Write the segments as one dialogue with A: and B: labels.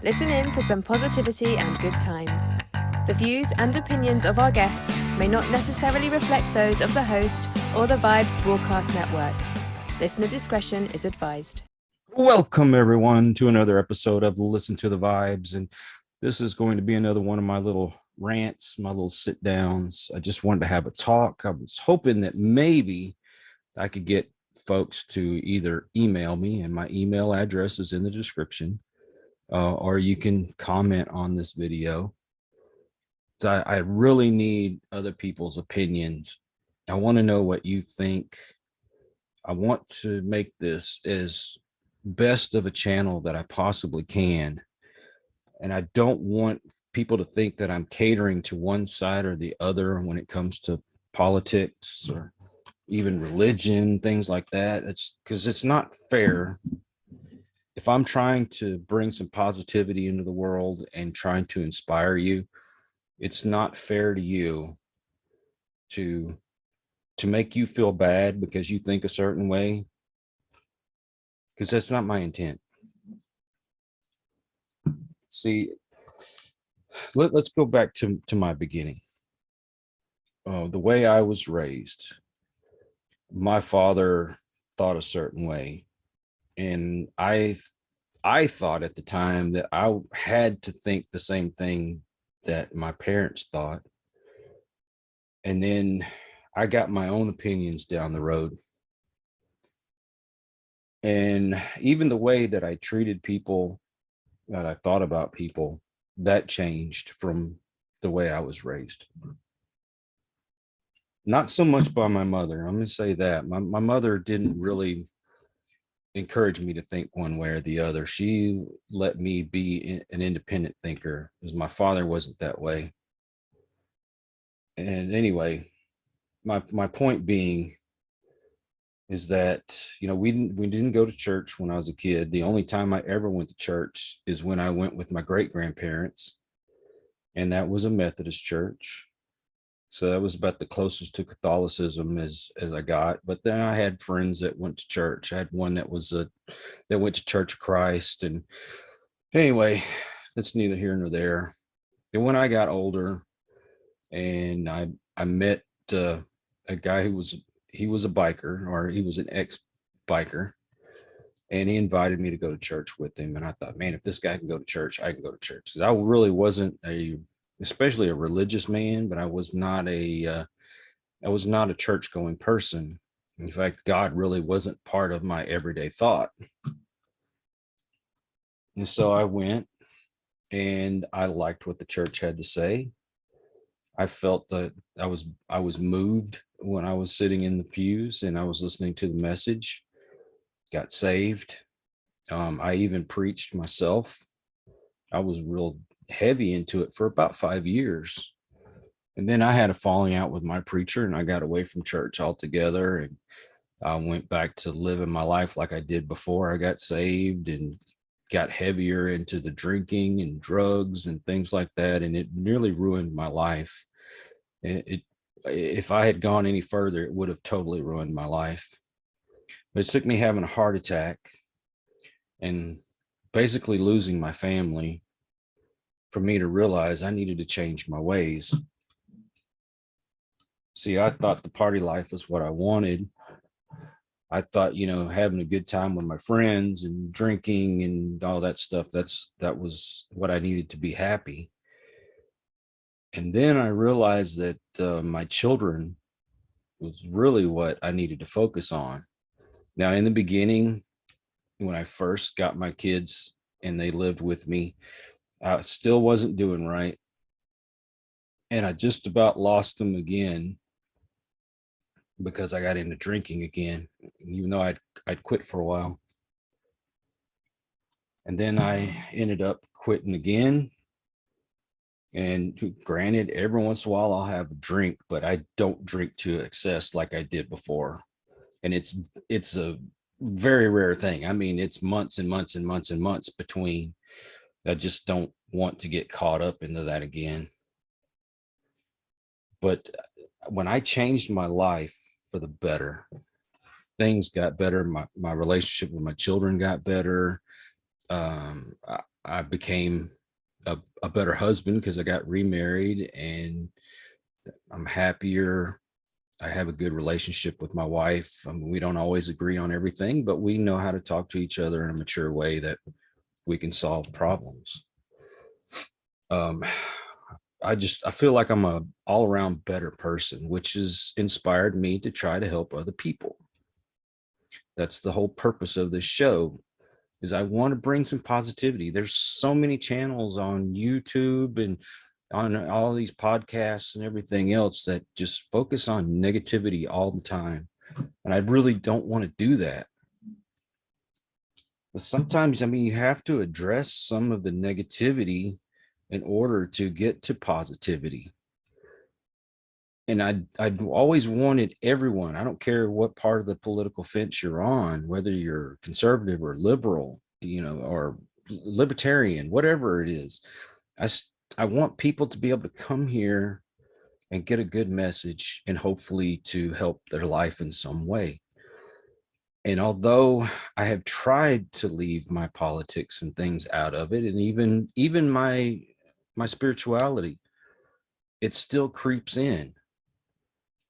A: Listen in for some positivity and good times. The views and opinions of our guests may not necessarily reflect those of the host or the Vibes Broadcast Network. Listener discretion is advised.
B: Welcome, everyone, to another episode of Listen to the Vibes. And this is going to be another one of my little rants, my little sit downs. I just wanted to have a talk. I was hoping that maybe I could get folks to either email me, and my email address is in the description, or you can comment on this video. So I really need other people's opinions. I want to know what you think. I want to make this as best of a channel that I possibly can. And I don't want people to think that I'm catering to one side or the other when it comes to politics or even religion, things like that. It's because it's not fair. If I'm trying to bring some positivity into the world and trying to inspire you, it's not fair to you to make you feel bad because you think a certain way, because that's not my intent. See, let's go back to my beginning. The way I was raised, my father thought a certain way, and I thought at the time that I had to think the same thing that my parents thought. And then I got my own opinions down the road. And even the way that I treated people, that I thought about people, that changed from the way I was raised. Not so much by my mother. I'm going to say that. My mother didn't really encourage me to think one way or the other. She let me be an independent thinker, because my father wasn't that way. And anyway, my point being is that, we didn't go to church when I was a kid. The only time I ever went to church is when I went with my great grandparents, and that was a Methodist church. So that was about the closest to Catholicism as I got. But then I had friends that went to church. I had one that went to Church of Christ. And anyway, that's neither here nor there. And when I got older, and I met a guy who was a biker, or he was an ex-biker, and he invited me to go to church with him. And I thought, man, if this guy can go to church, I can go to church. Because I really wasn't especially a religious man, but I was not a church going person. In fact, God really wasn't part of my everyday thought. And so I went, and I liked what the church had to say. I felt that I was moved when I was sitting in the pews and I was listening to the message. Got saved. I even preached myself. I was real heavy into it for about 5 years. And then I had a falling out with my preacher, and I got away from church altogether, and I went back to living my life like I did before I got saved, and got heavier into the drinking and drugs and things like that. And it nearly ruined my life. If I had gone any further, it would have totally ruined my life. But it took me having a heart attack and basically losing my family for me to realize I needed to change my ways. See, I thought the party life was what I wanted. I thought, having a good time with my friends and drinking and all that stuff, that was what I needed to be happy. And then I realized that my children was really what I needed to focus on. Now, in the beginning, when I first got my kids and they lived with me, I still wasn't doing right. And I just about lost them again because I got into drinking again, even though I'd quit for a while. And then I ended up quitting again. And granted, every once in a while I'll have a drink, but I don't drink to excess like I did before. And it's a very rare thing. I mean, it's months and months and months and months between. I just don't want to get caught up into that again. But when I changed my life for the better, things got better. My relationship with my children got better. I I became a better husband because I got remarried, and I'm happier. I have a good relationship with my wife. I mean, we don't always agree on everything, but we know how to talk to each other in a mature way that we can solve problems. Um, I feel like I'm a all around better person, which has inspired me to try to help other people. That's the whole purpose of this show, is I want to bring some positivity. There's so many channels on YouTube and on all these podcasts and everything else that just focus on negativity all the time. And I really don't want to do that. But sometimes, I mean, you have to address some of the negativity in order to get to positivity. And I'd always wanted everyone, I don't care what part of the political fence you're on, whether you're conservative or liberal, or libertarian, whatever it is. I, I want people to be able to come here and get a good message and hopefully to help their life in some way. And although I have tried to leave my politics and things out of it, and even my spirituality, it still creeps in.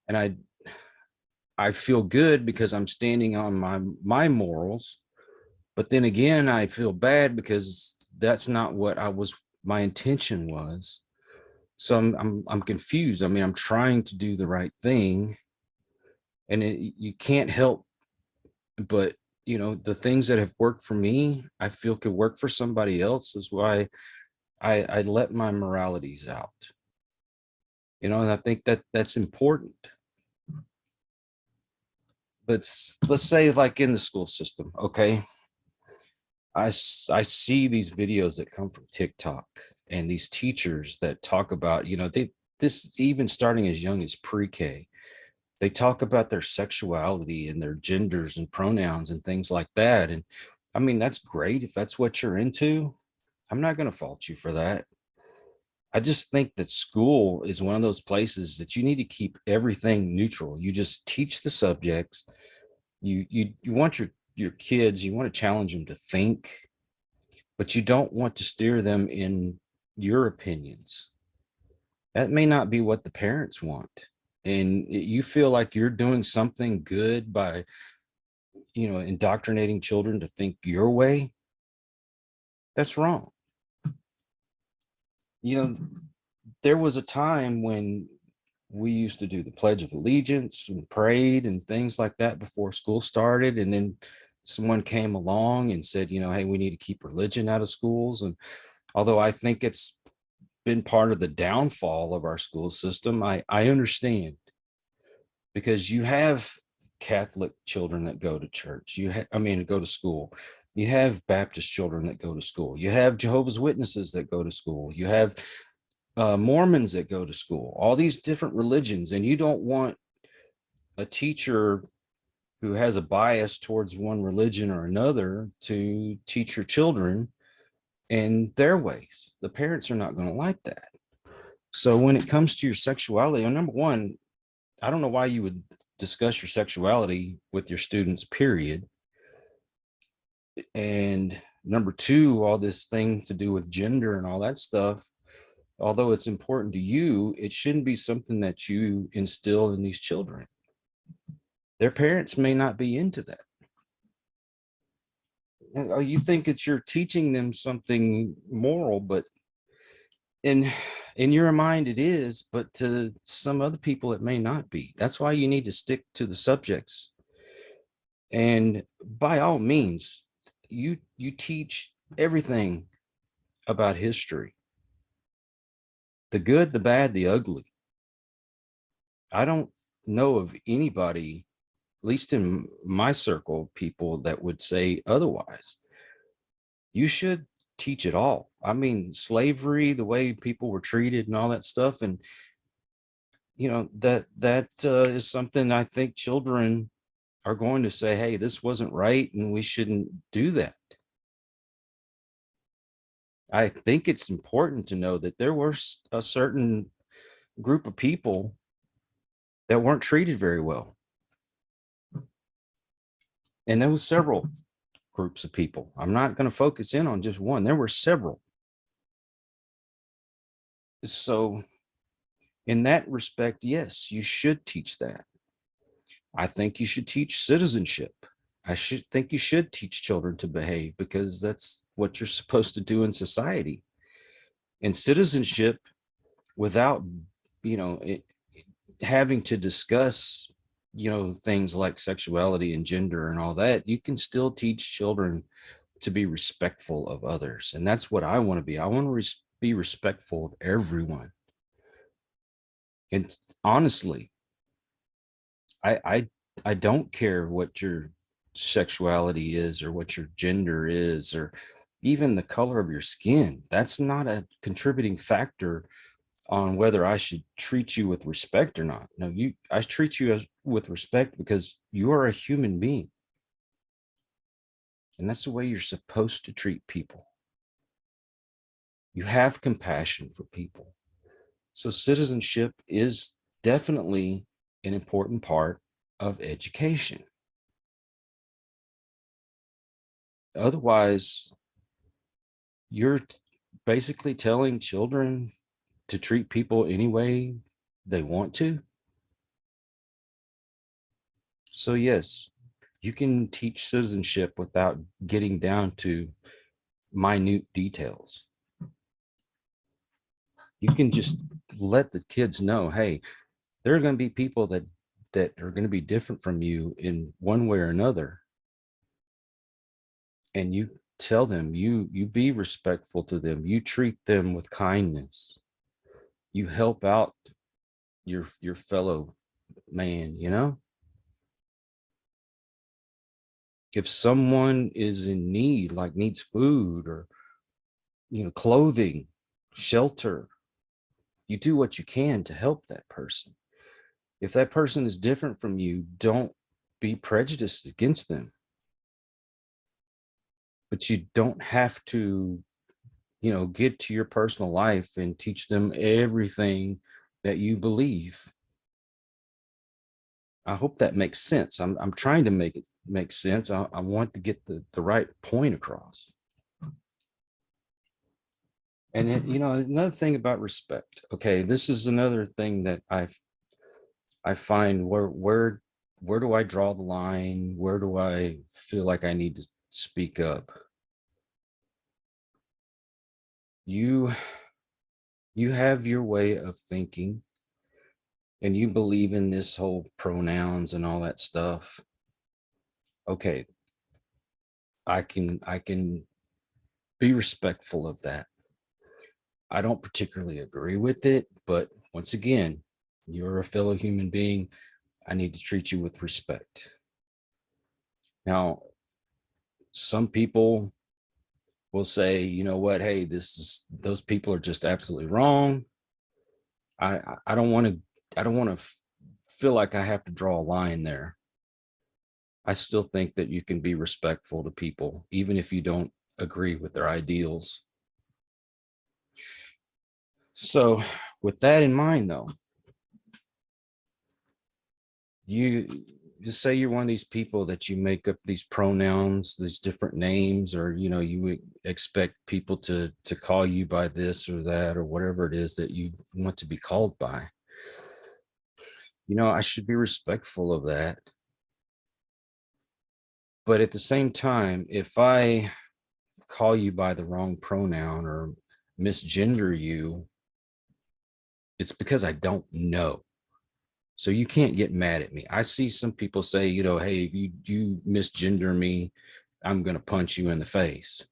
B: And I feel good because I'm standing on my morals, but then again, I feel bad because that's not what my intention was. So I'm confused. I mean, I'm trying to do the right thing, and you can't help but the things that have worked for me, I feel could work for somebody else. Is why I let my moralities out. And I think that that's important. But let's say, like in the school system, okay, I see these videos that come from TikTok, and these teachers that talk about, this even starting as young as pre-K, they talk about their sexuality and their genders and pronouns and things like that. And I mean, that's great if that's what you're into. I'm not going to fault you for that. I just think that school is one of those places that you need to keep everything neutral. You just teach the subjects. You want your kids, you want to challenge them to think, but you don't want to steer them in your opinions. That may not be what the parents want. And you feel like you're doing something good by, indoctrinating children to think your way. That's wrong. You know, there was a time when we used to do the Pledge of Allegiance and parade and things like that before school started. And then someone came along and said, hey, we need to keep religion out of schools. And although I think it's been part of the downfall of our school system, I understand, because you have Catholic children that go to church. Go to school. You have Baptist children that go to school. You have Jehovah's Witnesses that go to school. You have Mormons that go to school, all these different religions. And you don't want a teacher who has a bias towards one religion or another to teach your children in their ways. The parents are not going to like that. So when it comes to your sexuality, number one, I don't know why you would discuss your sexuality with your students, period. And number two, all this thing to do with gender and all that stuff, although it's important to you, it shouldn't be something that you instill in these children. Their parents may not be into that. You think that you're teaching them something moral, but in your mind it is, but to some other people it may not be. That's why you need to stick to the subjects. And by all means, you teach everything about history, the good, the bad, the ugly. I don't know of anybody, at least in my circle of people, that would say otherwise. You should teach it all. I mean, slavery, the way people were treated and all that stuff. And, that is something I think children are going to say, hey, this wasn't right and we shouldn't do that. I think it's important to know that there were a certain group of people that weren't treated very well. And there was several groups of people. I'm not going to focus in on just one. There were several. So in that respect, yes, you should teach that. I think you should teach citizenship. I should think you should teach children to behave, because that's what you're supposed to do in society. And citizenship, without, you know, having to discuss, things like sexuality and gender and all that, you can still teach children to be respectful of others. And that's what I want to be. I want to be respectful of everyone. And honestly, I, I I don't care what your sexuality is or what your gender is or even the color of your skin. That's not a contributing factor on whether I should treat you with respect or not. No, I treat you with respect because you are a human being. And that's the way you're supposed to treat people. You have compassion for people. So citizenship is definitely an important part of education. Otherwise, you're basically telling children to treat people any way they want to. So yes, you can teach citizenship without getting down to minute details. You can just let the kids know, hey, there are going to be people that are going to be different from you in one way or another. And you tell them, you be respectful to them, you treat them with kindness, you help out your fellow man. If someone is in need, like needs food or clothing, shelter, you do what you can to help that person. If that person is different from you, don't be prejudiced against them. But you don't have to, get to your personal life and teach them everything that you believe. I hope that makes sense. I'm trying to make it make sense. I want to get the right point across. And another thing about respect. Okay, this is another thing that I find where do I draw the line? Where do I feel like I need to speak up? You you have your way of thinking, and you believe in this whole pronouns and all that stuff. Okay, I can be respectful of that. I don't particularly agree with it, but once again, you're a fellow human being. I need to treat you with respect. Now, some people will say, you know what, hey, those people are just absolutely wrong. I don't want to feel like I have to draw a line there. I still think that you can be respectful to people, even if you don't agree with their ideals. So, with that in mind, though, you just say you're one of these people that you make up these pronouns, these different names, or you expect people to call you by this or that or whatever it is that you want to be called by. I should be respectful of that. But at the same time, if I call you by the wrong pronoun or misgender you, it's because I don't know. So you can't get mad at me. I see some people say, hey, if you misgender me, I'm going to punch you in the face.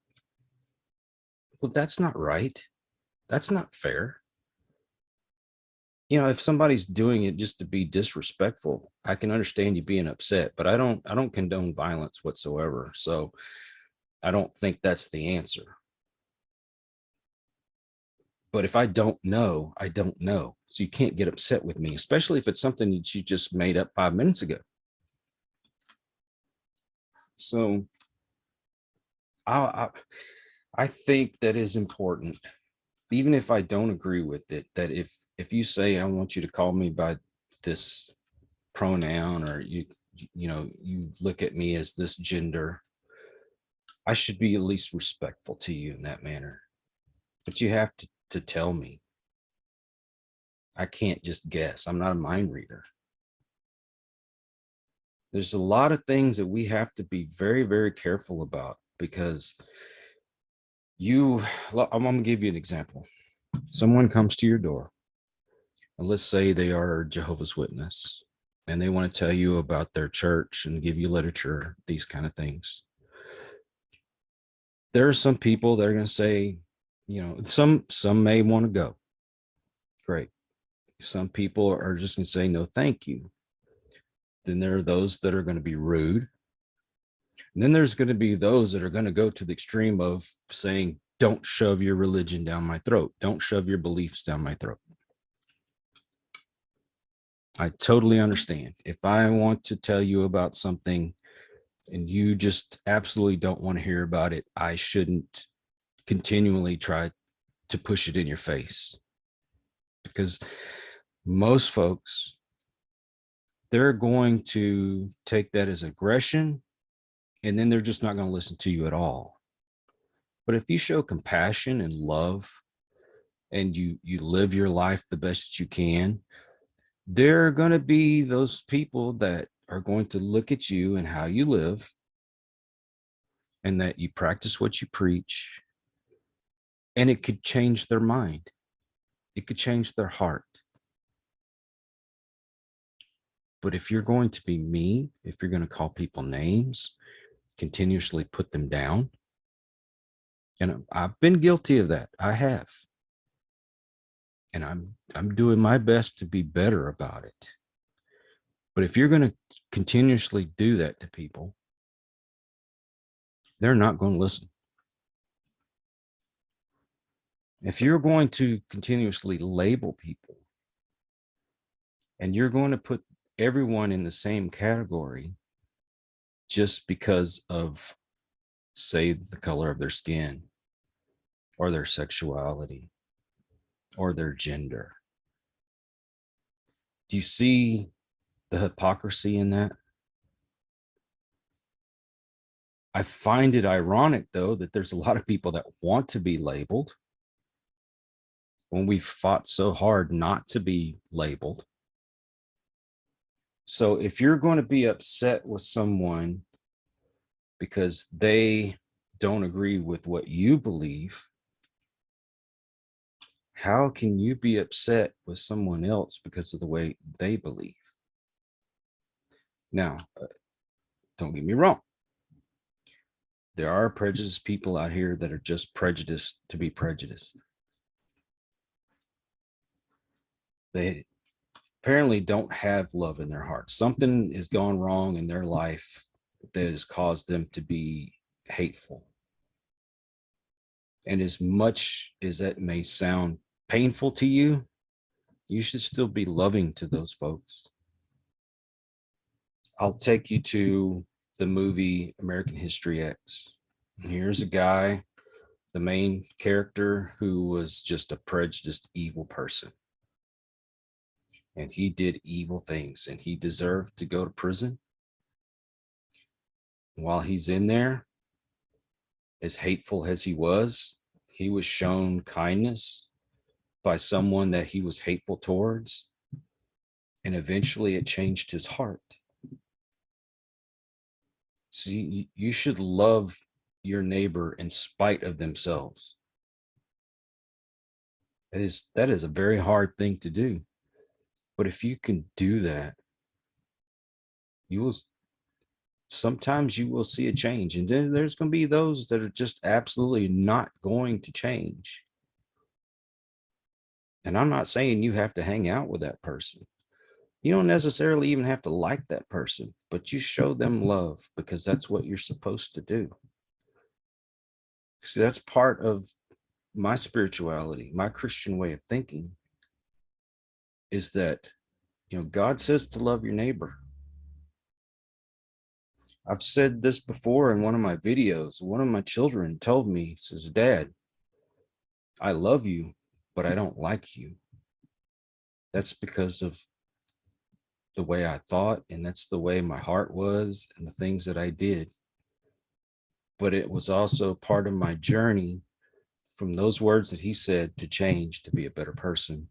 B: Well, that's not right. That's not fair. If somebody's doing it just to be disrespectful, I can understand you being upset, but I don't condone violence whatsoever. So I don't think that's the answer. But if I don't know, I don't know. So you can't get upset with me, especially if it's something that you just made up 5 minutes ago. So I think that is important, even if I don't agree with it, that if you say, I want you to call me by this pronoun, or you look at me as this gender, I should be at least respectful to you in that manner. But you have to tell me. I can't just guess. I'm not a mind reader. There's a lot of things that we have to be very, very careful about because I'm going to give you an example. Someone comes to your door, and let's say they are Jehovah's Witness, and they want to tell you about their church and give you literature, these kind of things. There are some people that are going to say, some may want to go. Great. Some people are just going to say, no, thank you. Then there are those that are going to be rude. And then there's going to be those that are going to go to the extreme of saying, don't shove your religion down my throat. Don't shove your beliefs down my throat. I totally understand. If I want to tell you about something and you just absolutely don't want to hear about it, I shouldn't continually try to push it in your face. Because most folks, they're going to take that as aggression, and then they're just not going to listen to you at all. But if you show compassion and love and you live your life the best that you can, there are going to be those people that are going to look at you and how you live, and that you practice what you preach, and it could change their mind. It could change their heart. But if you're going to be mean, if you're going to call people names, continuously put them down, and I've been guilty of that. I have. And I'm doing my best to be better about it. But if you're going to continuously do that to people, they're not going to listen. If you're going to continuously label people and you're going to put everyone in the same category just because of, say, the color of their skin or their sexuality or their gender, do you see the hypocrisy in that? I find it ironic, though, that there's a lot of people that want to be labeled when we've fought so hard not to be labeled. So if you're going to be upset with someone because they don't agree with what you believe, how can you be upset with someone else because of the way they believe? Now, don't get me wrong. There are prejudiced people out here that are just prejudiced to be prejudiced. They apparently don't have love in their heart. Something has gone wrong in their life that has caused them to be hateful. And as much as that may sound painful to you, you should still be loving to those folks. I'll take you to the movie American History X. Here's a guy, the main character, who was just a prejudiced, evil person. And he did evil things, and he deserved to go to prison. While he's in there, as hateful as he was shown kindness by someone that he was hateful towards. And eventually it changed his heart. See, you should love your neighbor in spite of themselves. That is a very hard thing to do. But if you can do that, sometimes you will see a change. And then there's going to be those that are just absolutely not going to change. And I'm not saying you have to hang out with that person. You don't necessarily even have to like that person, but you show them love because that's what you're supposed to do. See, that's part of my spirituality, my Christian way of thinking, is that, God says to love your neighbor. I've said this before in one of my videos. One of my children told me, says, "Dad, I love you, but I don't like you." That's because of the way I thought, and that's the way my heart was, and the things that I did. but it was also part of my journey from those words that he said to change to be a better person.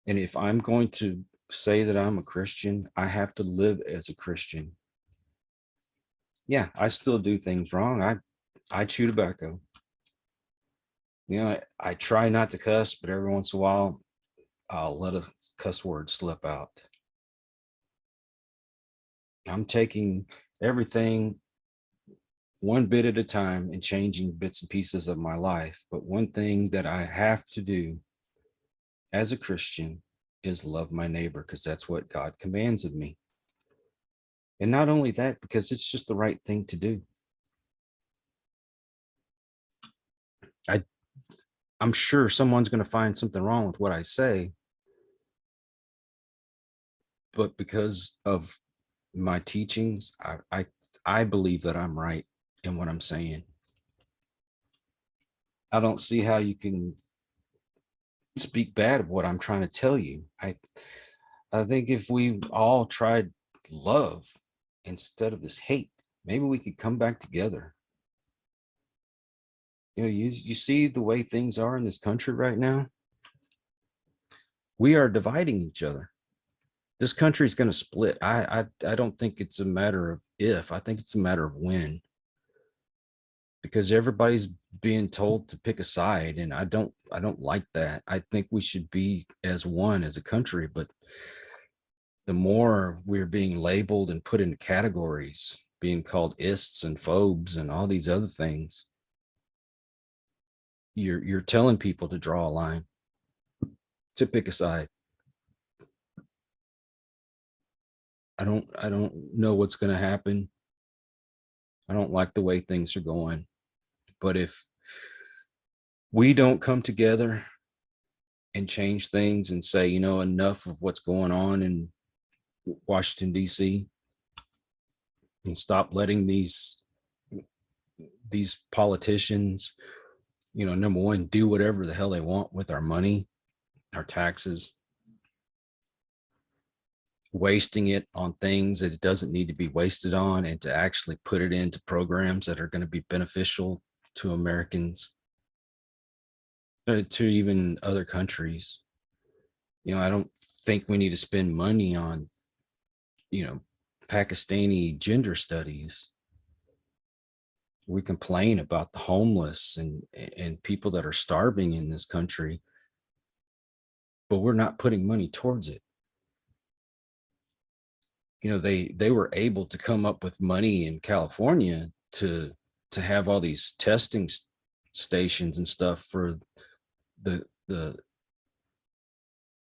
B: And if I'm going to say that I'm a Christian, I have to live as a Christian. Yeah, I still do things wrong. I chew tobacco. I try not to cuss, but every once in a while I'll let a cuss word slip out. I'm taking everything one bit at a time and changing bits and pieces of my life. But one thing that I have to do as a Christian is love my neighbor, because that's what God commands of me. And not only that, because it's just the right thing to do. I, I'm sure someone's going to find something wrong with what I say, but because of my teachings, I believe that I'm right in what I'm saying. I don't see how you can speak bad of what I'm trying to tell you. I think if we all tried love instead of this hate, maybe we could come back together. You see the way things are in this country right now. We are dividing each other. This country is going to split. I don't think it's a matter of if. I think it's a matter of when, because everybody's being told to pick a side, and I don't like that. I think we should be as one as a country, but the more we're being labeled and put into categories, being called ists and phobes and all these other things, you're telling people to draw a line, to pick a side. I don't know what's going to happen. I don't like the way things are going. But if we don't come together and change things and say, enough of what's going on in Washington, D.C., and stop letting these politicians, number one, do whatever the hell they want with our money, our taxes, wasting it on things that it doesn't need to be wasted on, and to actually put it into programs that are going to be beneficial to Americans, to even other countries. I don't think we need to spend money on, you know, Pakistani gender studies. We complain about the homeless and people that are starving in this country, but we're not putting money towards it. They were able to come up with money in California to have all these testing stations and stuff for the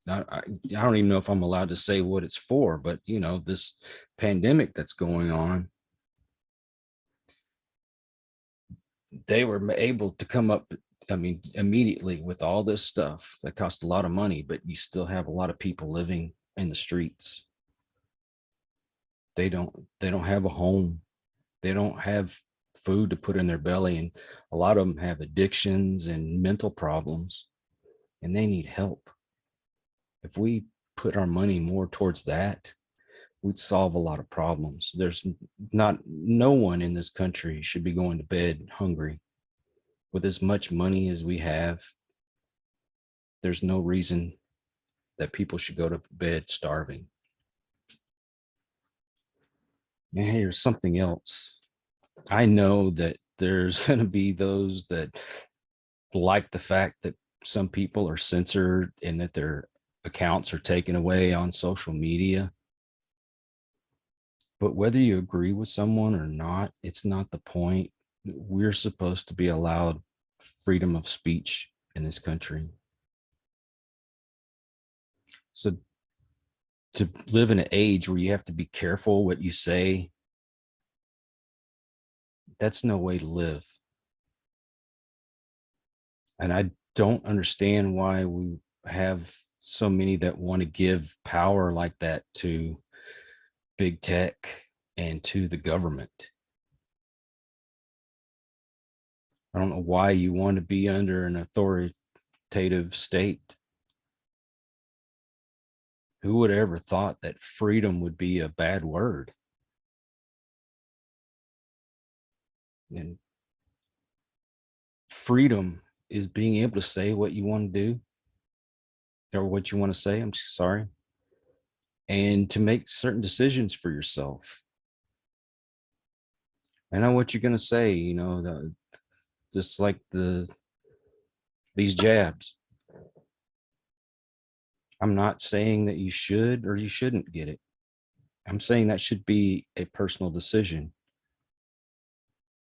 B: I don't even know if I'm allowed to say what it's for, but this pandemic that's going on, they were able to come up, I mean, immediately with all this stuff that cost a lot of money, but you still have a lot of people living in the streets. They don't have a home. They don't have food to put in their belly, and a lot of them have addictions and mental problems, and they need help. If we put our money more towards that, we'd solve a lot of problems. No one in this country should be going to bed hungry. With as much money as we have, there's no reason that people should go to bed starving. And here's something else. I know that there's going to be those that like the fact that some people are censored and that their accounts are taken away on social media. But whether you agree with someone or not, it's not the point. We're supposed to be allowed freedom of speech in this country. So to live in an age where you have to be careful what you say, that's no way to live. And I don't understand why we have so many that want to give power like that to big tech and to the government. I don't know why you want to be under an authoritative state. Who would ever thought that freedom would be a bad word? And freedom is being able to say what you want to do or what you want to say. I'm sorry. And to make certain decisions for yourself. I know what you're going to say, just like these jabs. I'm not saying that you should or you shouldn't get it. I'm saying that should be a personal decision.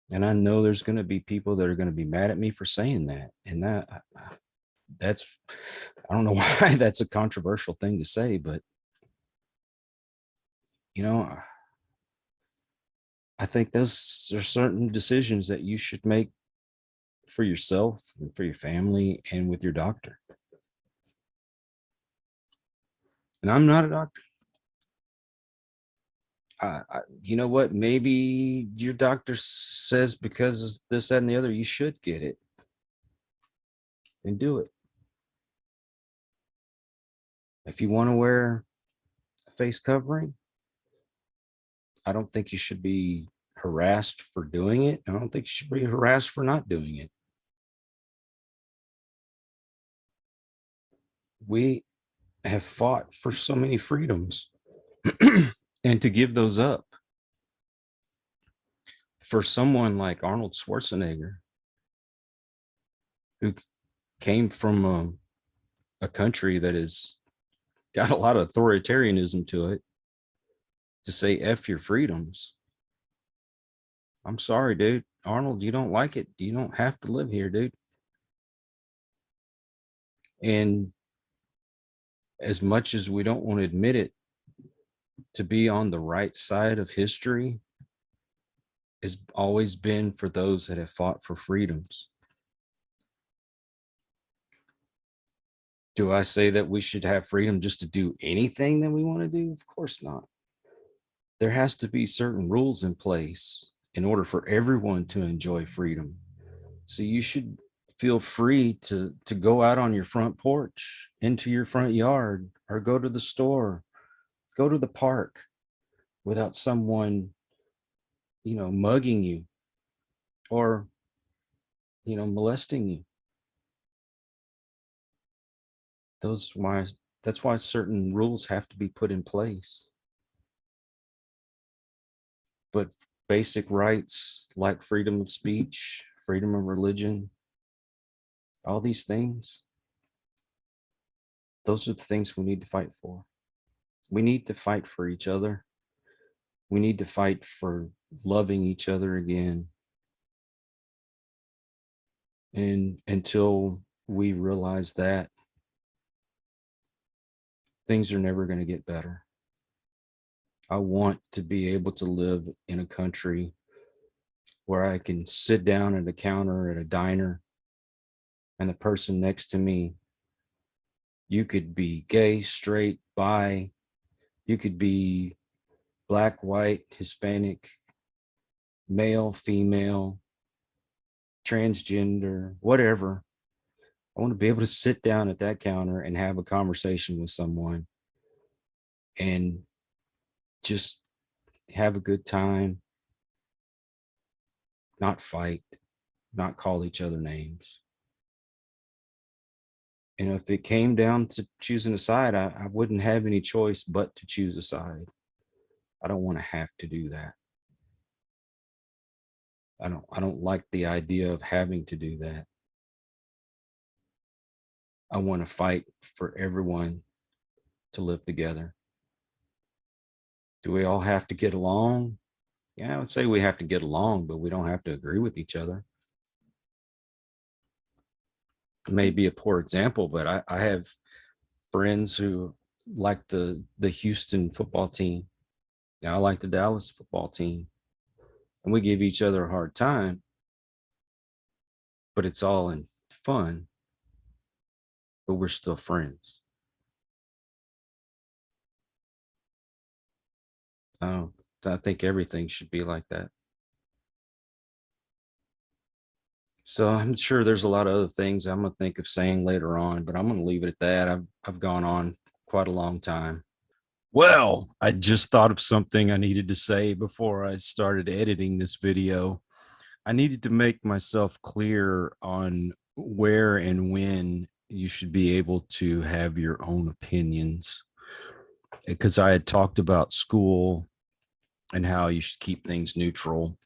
B: And I know there's going to be people that are going to be mad at me for saying that. And that's, I don't know why that's a controversial thing to say, but, I think those are certain decisions that you should make for yourself and for your family and with your doctor. And I'm not a doctor. You know what? Maybe your doctor says because this, that, and the other, you should get it and do it. If you want to wear a face covering, I don't think you should be harassed for doing it. I don't think you should be harassed for not doing it. We have fought for so many freedoms, and to give those up for someone like Arnold Schwarzenegger, who came from a country that has got a lot of authoritarianism to it, to say F your freedoms. I'm sorry, dude. Arnold, you don't like it. You don't have to live here, dude. And as much as we don't want to admit it, to be on the right side of history has always been for those that have fought for freedoms. Do I say that we should have freedom just to do anything that we want to do? Of course not. There has to be certain rules in place in order for everyone to enjoy freedom. So you should feel free to go out on your front porch, into your front yard, or go to the store, go to the park without someone, mugging you or, molesting you. That's why certain rules have to be put in place. But basic rights like freedom of speech, freedom of religion, all these things, those are the things we need to fight for. We need to fight for each other. We need to fight for loving each other again. And until we realize that, things are never going to get better. I want to be able to live in a country where I can sit down at a counter at a diner and the person next to me, you could be gay, straight, bi, you could be black, white, Hispanic, male, female, transgender, whatever. I want to be able to sit down at that counter and have a conversation with someone and just have a good time, not fight, not call each other names. And if it came down to choosing a side, I wouldn't have any choice but to choose a side. I don't want to have to do that. I don't like the idea of having to do that. I want to fight for everyone to live together. Do we all have to get along? Yeah, I would say we have to get along, but we don't have to agree with each other. It may be a poor example, but I have friends who like the Houston football team. Now I like the Dallas football team. And we give each other a hard time, but it's all in fun, but we're still friends. I think everything should be like that. So I'm sure there's a lot of other things I'm gonna think of saying later on, but I'm gonna leave it at that. I've gone on quite a long time. Well, I just thought of something I needed to say before I started editing this video. I needed to make myself clear on where and when you should be able to have your own opinions, because I had talked about school and how you should keep things neutral.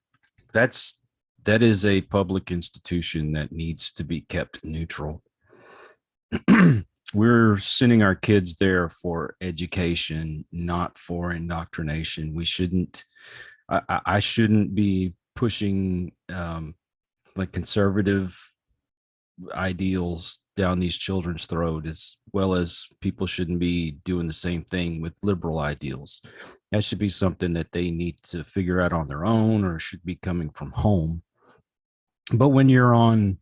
B: That's that is a public institution that needs to be kept neutral. We're sending our kids there for education, not for indoctrination. We shouldn't. I shouldn't be pushing like conservative ideals down these children's throat, as well as people shouldn't be doing the same thing with liberal ideals. That should be something that they need to figure out on their own, or should be coming from home. But when you're on,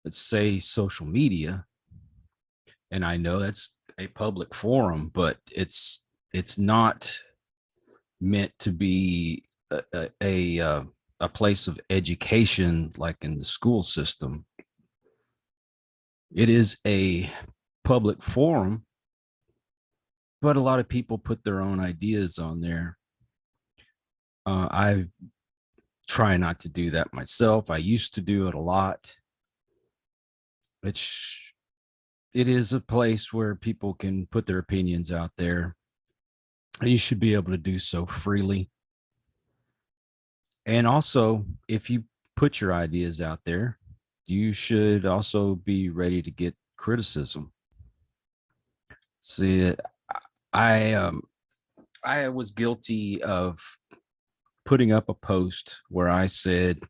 B: let's say, social media, and I know that's a public forum, but it's not meant to be a place of education like in the school system. It is a public forum, but a lot of people put their own ideas on there. I try not to do that myself. I used to do it a lot. It is a place where people can put their opinions out there. You should be able to do so freely. And also, if you put your ideas out there, you should also be ready to get criticism. See, I was guilty of putting up a post where I said,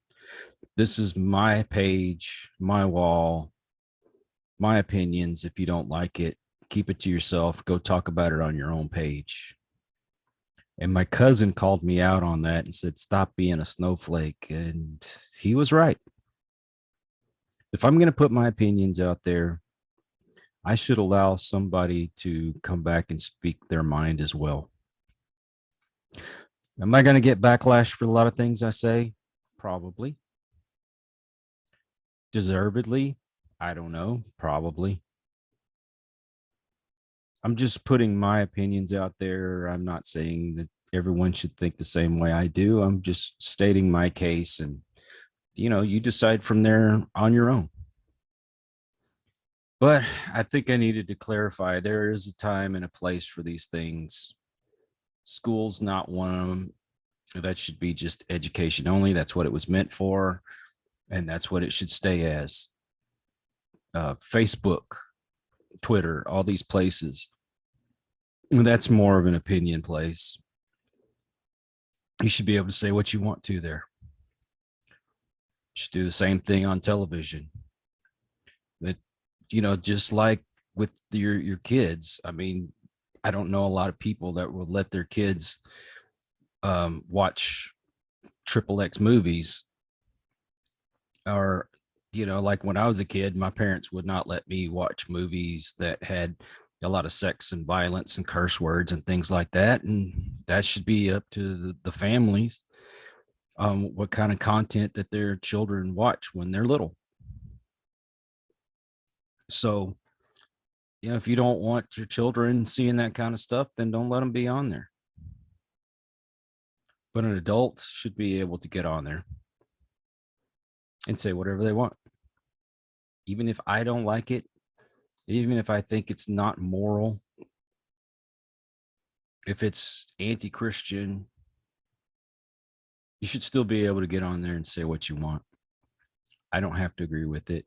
B: "This is my page, my wall, my opinions. If you don't like it, keep it to yourself. Go talk about it on your own page." And my cousin called me out on that and said, "Stop being a snowflake." And he was right. If I'm going to put my opinions out there, I should allow somebody to come back and speak their mind as well. Am I going to get backlash for a lot of things I say? Probably. Deservedly? I don't know. Probably. I'm just putting my opinions out there. I'm not saying that everyone should think the same way I do. I'm just stating my case, and you decide from there on your own. But I think I needed to clarify, there is a time and a place for these things. School's not one of them. That should be just education only. That's what it was meant for, and that's what it should stay as. Facebook, Twitter, all these places, that's more of an opinion place. You should be able to say what you want to there. You should do the same thing on television. That, just like with your kids. I mean, I don't know a lot of people that will let their kids watch XXX movies, or like when I was a kid, my parents would not let me watch movies that had a lot of sex and violence and curse words and things like that. And that should be up to the families, what kind of content that their children watch when they're little. So, if you don't want your children seeing that kind of stuff, then don't let them be on there. But an adult should be able to get on there and say whatever they want. Even if I don't like it, even if I think it's not moral, if it's anti-Christian, you should still be able to get on there and say what you want. I don't have to agree with it.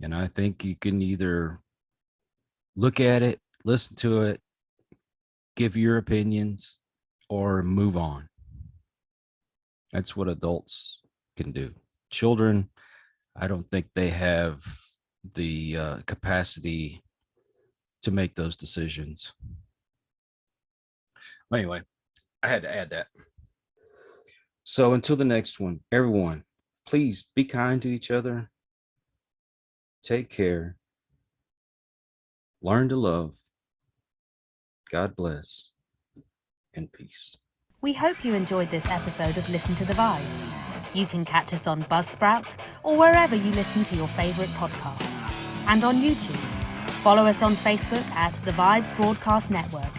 B: And I think you can either look at it, listen to it, give your opinions, or move on. That's what adults can do. Children, I don't think they have the capacity to make those decisions. Anyway, I had to add that. So until the next one, everyone, please be kind to each other. Take care. Learn to love. God bless. And peace.
A: We hope you enjoyed this episode of Listen to the Vibes. You can catch us on Buzzsprout or wherever you listen to your favourite podcasts, and on YouTube. Follow us on Facebook at The Vibes Broadcast Network